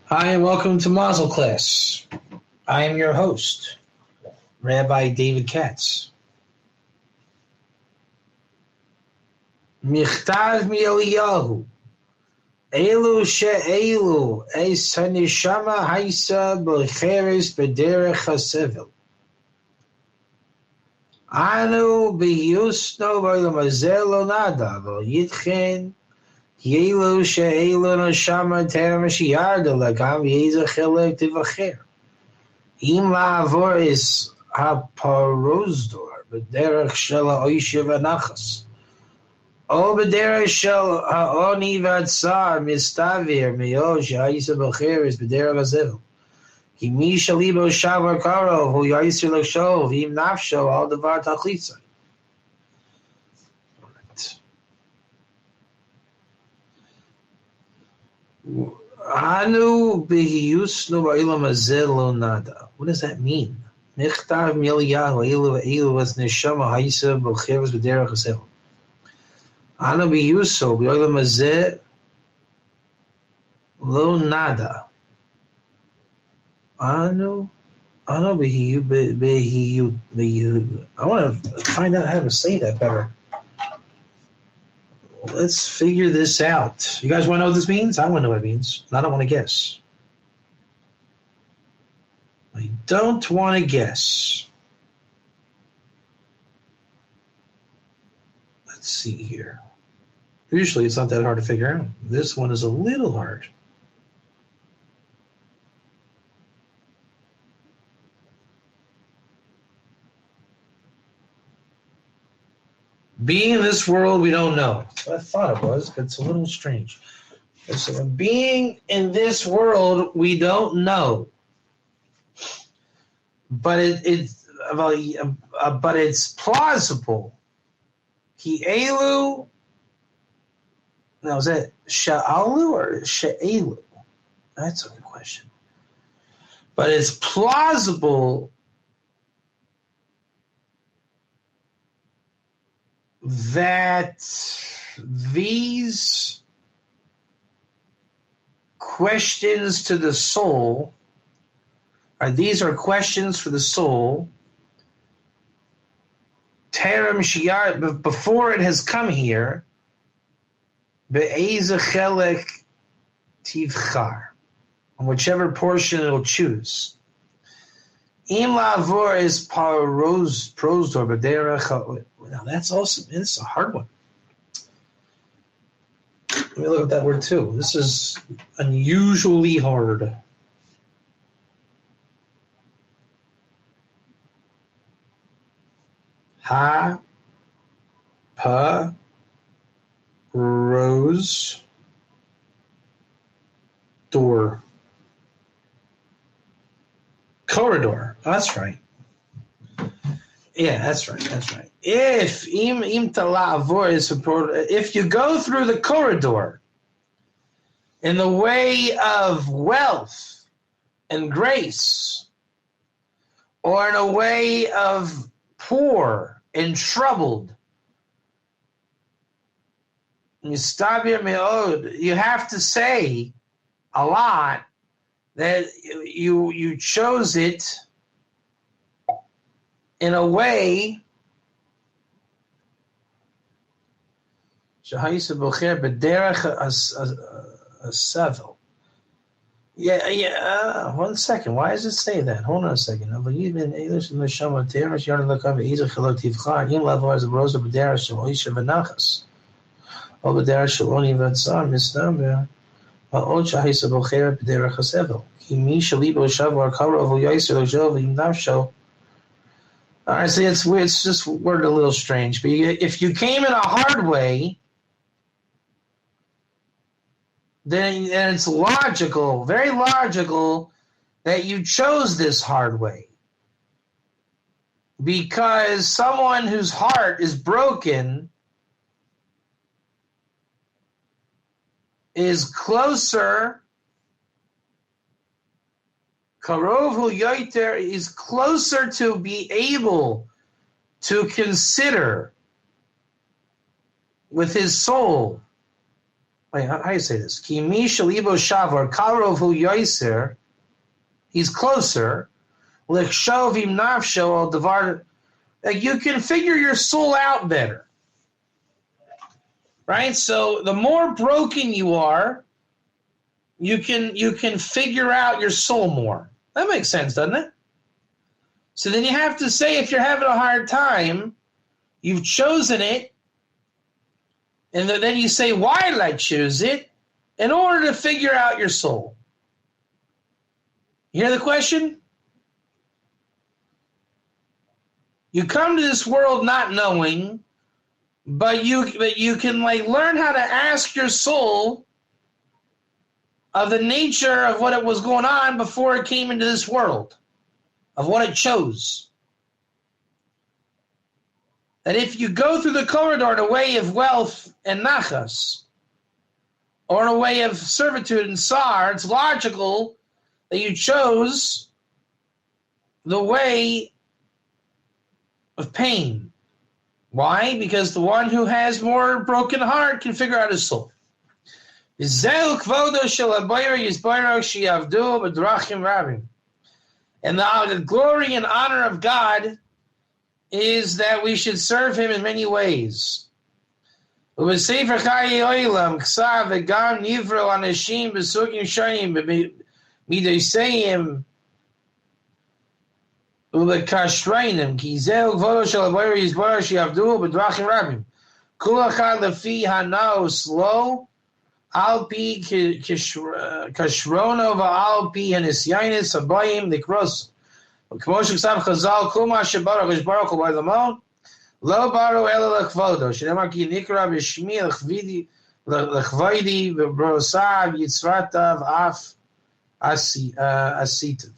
Hi, and welcome to Mazal class. I am your host, Rabbi David Katz. Michtav mi'Eliyahu, Elu she'elu, es hanishama haisa b'cheres b'derech hasevel. Anu b'yusno v'yamazel lo nada, v'yitchen Yelu she'elu neshama terem sheyarda lekam v'yeza chelek tivacher. Im la'avor is haparozdor b'derech shel ha'oishev ha'nachas. O b'derech shel ha'oni v'atzar mistavir me'od she'ha'isa b'cheres b'derech hazevel. Ki mi shalibo shavar karov hu ya'isir l'shov im nafsho al davar tachlitzah. Anu b'hiyusnu ba'ilam hazeh lo nada. What does that mean? Nichtav mi'Eliyahu elu was neshama ha'isa b'cheres b'derech hasevel. Anu b'hiyusnu ba'ilam hazeh lo nada. Anu b'hiyu. I want to find out how to say that better. Let's figure this out. You guys want to know what this means? I want to know what it means. I don't want to guess. I don't want to guess. Let's see here. Usually it's not that hard to figure out. This one is a little hard. Being in this world, we don't know. I thought it was, but it's a little strange. So being in this world, we don't know. But it's plausible. Ki elu. Now, is that sha'alu or she'elu? That's a good question. But it's plausible that these questions to the soul, or these are questions for the soul, terem shiyar, before it has come here, be'eze chelek tivchar, on whichever portion it'll choose. Im lavor is prozdor b'derech. Now that's also, it's a hard one. Let me look at that word too. This is unusually hard. Rose, door. Corridor. Oh, that's right. Yeah, that's right. If if you go through the corridor in the way of wealth and grace, or in a way of poor and troubled, you have to say a lot that you chose it in a way one second. Why does it say that? Hold on a second. All right, see, it's just worded a little strange. But if you came in a hard way, then it's logical, very logical, that you chose this hard way. Because someone whose heart is broken is closer, Karovhu Yoiter is closer to be able to consider with his soul Wait, how do you say this? Ki mi shalibo shavar kalrov hu yoiser. He's closer. L'chshov im nafsho al davar. Like you can figure your soul out better, right? So the more broken you are, you can figure out your soul more. That makes sense, doesn't it? So then you have to say, if you're having a hard time, you've chosen it, and then you say, why did I choose it? In order to figure out your soul. You hear the question? You come to this world not knowing, but you can like learn how to ask your soul of the nature of what it was going on before it came into this world, of what it chose. That if you go through the corridor in a way of wealth and nachas, or in a way of servitude and sar, it's logical that you chose the way of pain. Why? Because the one who has more broken heart can figure out his soul. And the glory and honor of God is that we should serve him in many ways. Sefer Chayei Olam ksav v'gam nivro anashim b'sugim shonim midoseim u'bekashrainim ki zeh kvodo shel haboyer yizborah shiavdu b'drachim rabim kol echad lefi hanaos lo al pi kashrono v'al pi hanisyanis habayim likros וכמו שכתב חז"ל, כל מה שברוך יש ברוך הוא בעולמו, לא ברוך אלא לכבודו, שנאמר כי נקרא בשמי לכבודי וברוסיו יצרתיו אף עשיתיו.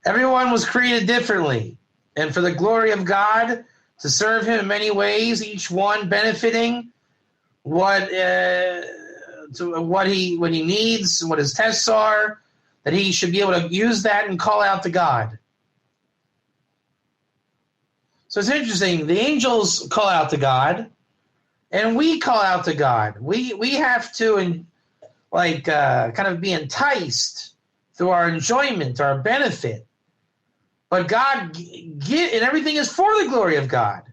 Everyone was created differently, and for the glory of God, to serve him in many ways, each one benefiting what he needs, what his tests are, that he should be able to use that and call out to God. So it's interesting. The angels call out to God, and we call out to God. We have to kind of be enticed through our enjoyment, our benefit. But God, and everything is for the glory of God.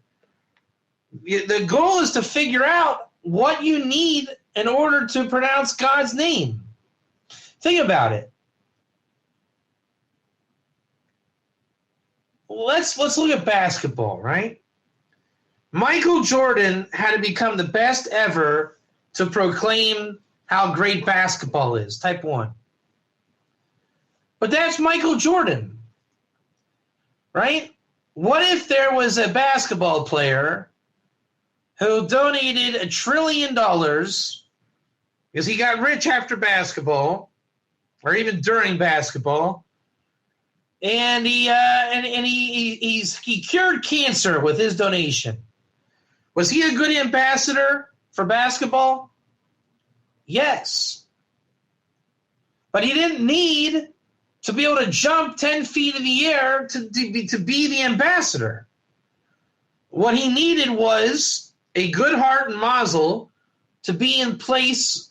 The goal is to figure out what you need in order to pronounce God's name. Think about it. Let's look at basketball, right? Michael Jordan had to become the best ever to proclaim how great basketball is, type 1. But that's Michael Jordan, right? What if there was a basketball player who donated $1 trillion because he got rich after basketball, or even during basketball, and he cured cancer with his donation? Was he a good ambassador for basketball? Yes. But he didn't need to be able to jump 10 feet in the air to be the ambassador. What he needed was a good heart and Mazal to be in place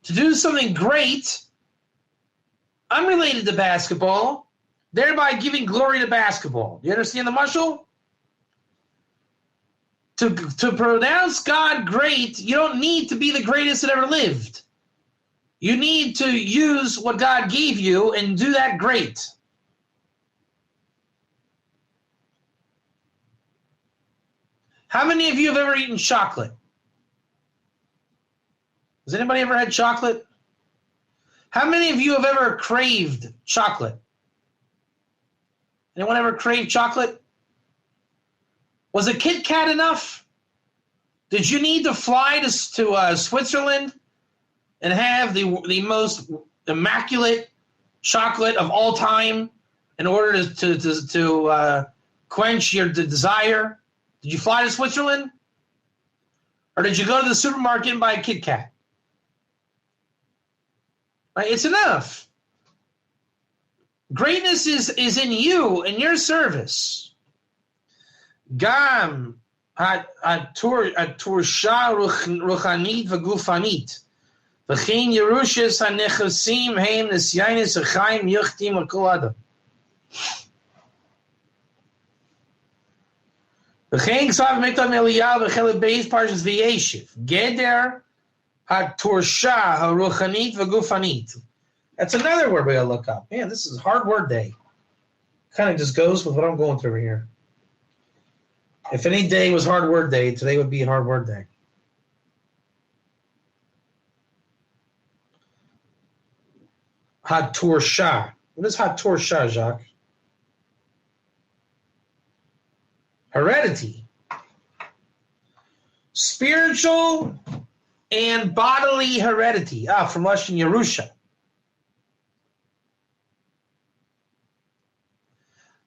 to do something great unrelated to basketball, thereby giving glory to basketball. You understand the mashal? To pronounce God great, you don't need to be the greatest that ever lived. You need to use what God gave you and do that great. How many of you have ever eaten chocolate? Has anybody ever had chocolate? How many of you have ever craved chocolate? Anyone ever crave chocolate? Was a Kit Kat enough? Did you need to fly to Switzerland and have the most immaculate chocolate of all time in order to quench your desire? Did you fly to Switzerland? Or did you go to the supermarket and buy a Kit Kat? Right? It's enough. Greatness is in you, in your service. Gam Hatursha ruchanit v'gufanit. V'chein Yerushas hanechasim heim nesyanis achaim yuchtim akol adam. V'chein ksav miktam Eliyahu v'chelet beis parshas v'yeshiv. Geder hatursha haruchanit v'gufanit. That's another word we gotta look up. Man, this is hard word day. Kind of just goes with what I'm going through here. If any day was hard word day, today would be hard word day. Hatursha. What is hatursha, Jacques? Heredity. Spiritual and bodily heredity. From Lashon Yerusha.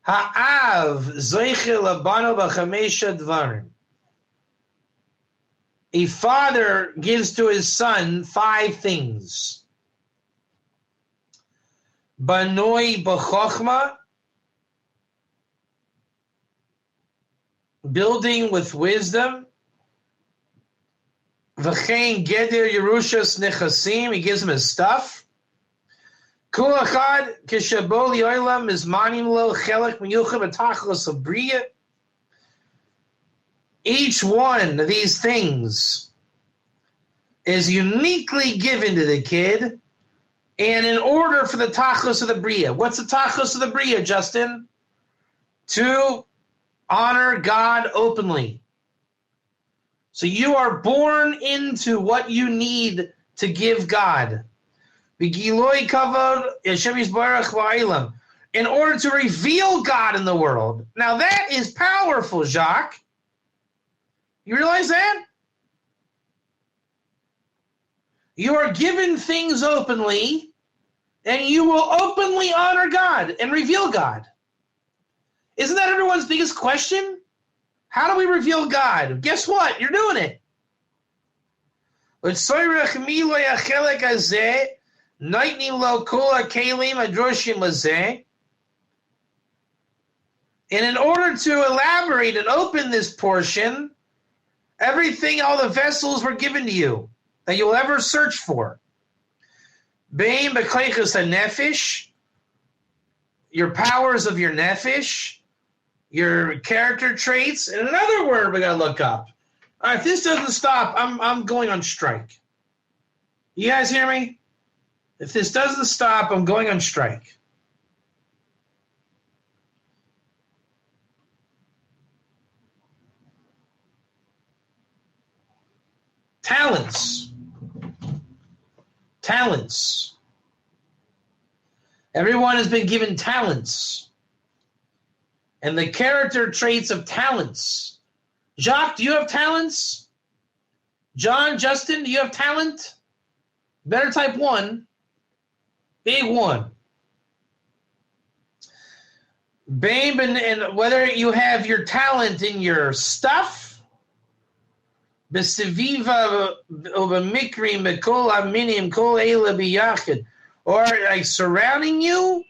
Ha'av zeiche labano b'chamesha dvarim. A father gives to his son 5 things. Banoi b'chochma, building with wisdom. V'chein geder Yerushas nechasim, he gives him his stuff. Kol echad k'shabo li'olam mizmanim lo chelek miyuchad b'tachlos abriya. Each one of these things is uniquely given to the kid, and in order for the tachlos of the bria. What's the tachlos of the bria, Justin? To honor God openly. So you are born into what you need to give God. In order to reveal God in the world. Now that is powerful, Jacques. You realize that? You are given things openly, and you will openly honor God and reveal God. Isn't that everyone's biggest question? How do we reveal God? Guess what? You're doing it. And in order to elaborate and open this portion, everything, all the vessels were given to you that you'll ever search for. Bein b'koichos hanefesh, your powers of your nefesh, your character traits, and another word we gotta look up. All right, if this doesn't stop, I'm going on strike. You guys hear me? If this doesn't stop, I'm going on strike. Talents. Everyone has been given talents. And the character traits of talents. Jacques, do you have talents? John, Justin, do you have talent? Better type 1. Big 1. Babe, and whether you have your talent in your stuff, b'seviva u'b'mikrim b'kol aminim kol eila b'yachid, or like surrounding you,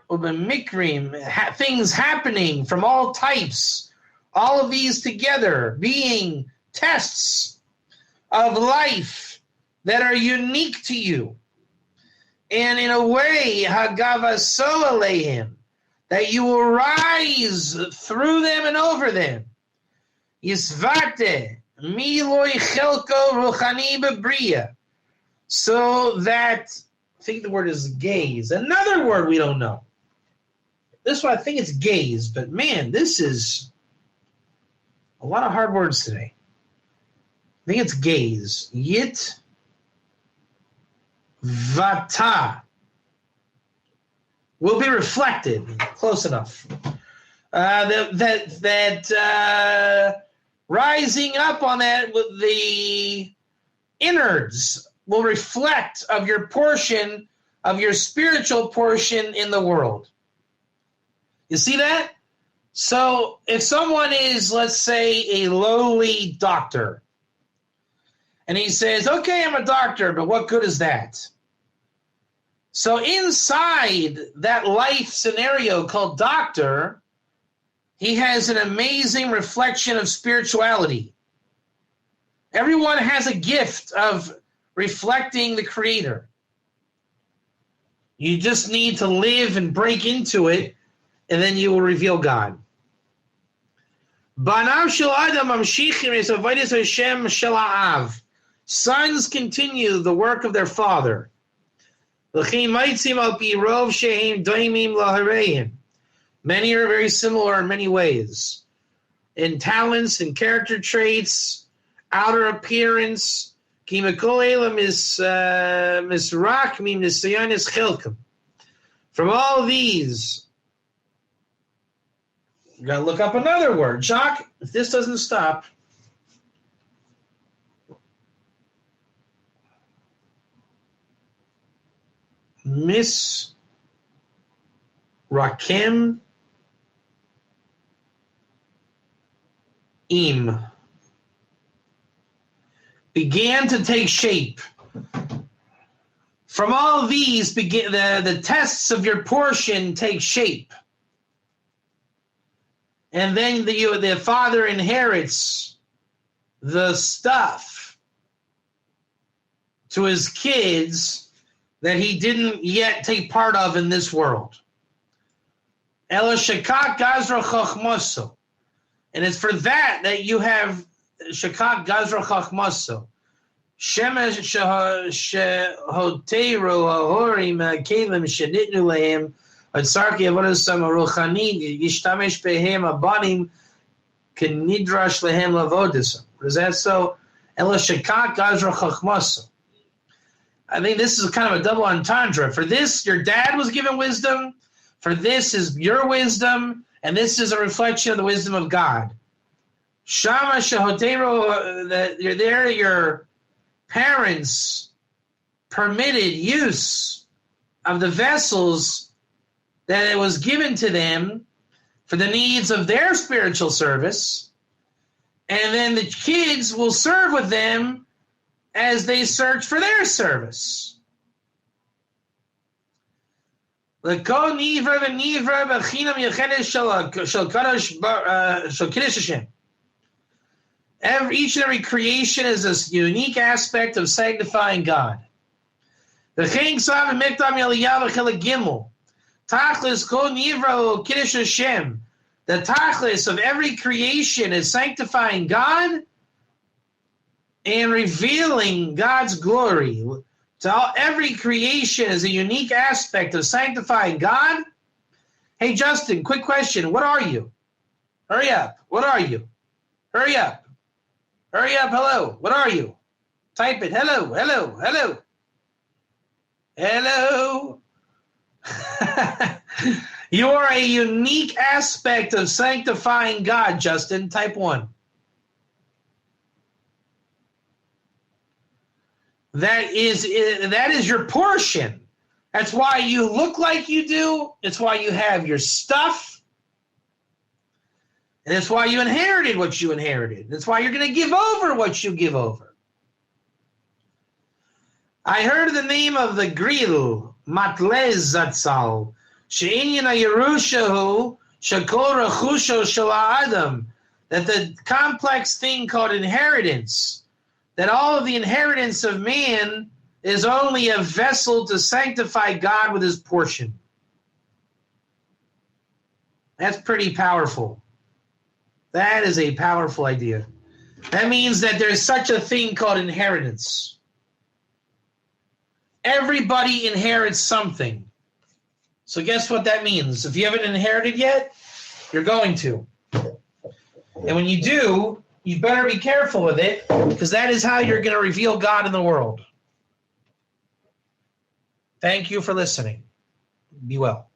u'b'mikrim, things happening from all types, all of these together being tests of life that are unique to you. And in a way, hagavaso aleihim, that you will rise through them and over them. Yisvate miloi chelko ruchani bebriya, so that, I think the word is gaze. Another word we don't know. This one, I think it's gaze, but man, this is a lot of hard words today. I think it's gaze. Yit vata will be reflected. Close enough. Rising up on that with the innards will reflect of your portion, of your spiritual portion in the world. You see that? So if someone is, let's say, a lowly doctor, and he says, okay, I'm a doctor, but what good is that? So inside that life scenario called doctor, he has an amazing reflection of spirituality. Everyone has a gift of reflecting the Creator. You just need to live and break into it, and then you will reveal God. Sons continue the work of their father. Many are very similar in many ways. In talents and character traits, outer appearance. From all these, you got to look up another word. Jacques, if this doesn't stop. Miss Rakim began to take shape. From all these, the tests of your portion take shape. And then the father inherits the stuff to his kids that he didn't yet take part of in this world. Ela shakak gazra chachmaso. And it's for that you have shakak gazra chachmaso. Shemesh shehoteru ahorim kelim shenitnu lehem atzarki avodasam aruchani yishtamesh behem abanim kenidrash lehem lavodisam. Is that so? Ela shakak gazra chachmaso. I think this is kind of a double entendre. For this, your dad was given wisdom. For this is your wisdom. And this is a reflection of the wisdom of God. Shama shehoteru, that you're there, your parents permitted use of the vessels that it was given to them for the needs of their spiritual service. And then the kids will serve with them as they search for their service. Each and every creation is a unique aspect of sanctifying God. The tachlis of every creation is sanctifying God and revealing God's glory. So every creation is a unique aspect of sanctifying God. Hey, Justin, quick question. What are you? Hurry up. What are you? Hurry up. Hurry up. Hello. What are you? Type it. Hello. Hello. Hello. Hello. You are a unique aspect of sanctifying God, Justin. Type 1. That is your portion. That's why you look like you do. It's why you have your stuff. And it's why you inherited what you inherited. That's why you're going to give over what you give over. I heard the name of the Gril, Matlez Zatzal, She'inyan Yerushahu, Shakol Rachusho Shala Adam, that the complex thing called inheritance, that all of the inheritance of man is only a vessel to sanctify God with his portion. That's pretty powerful. That is a powerful idea. That means that there's such a thing called inheritance. Everybody inherits something. So guess what that means? If you haven't inherited yet, you're going to. And when you do, you better be careful with it, because that is how you're going to reveal God in the world. Thank you for listening. Be well.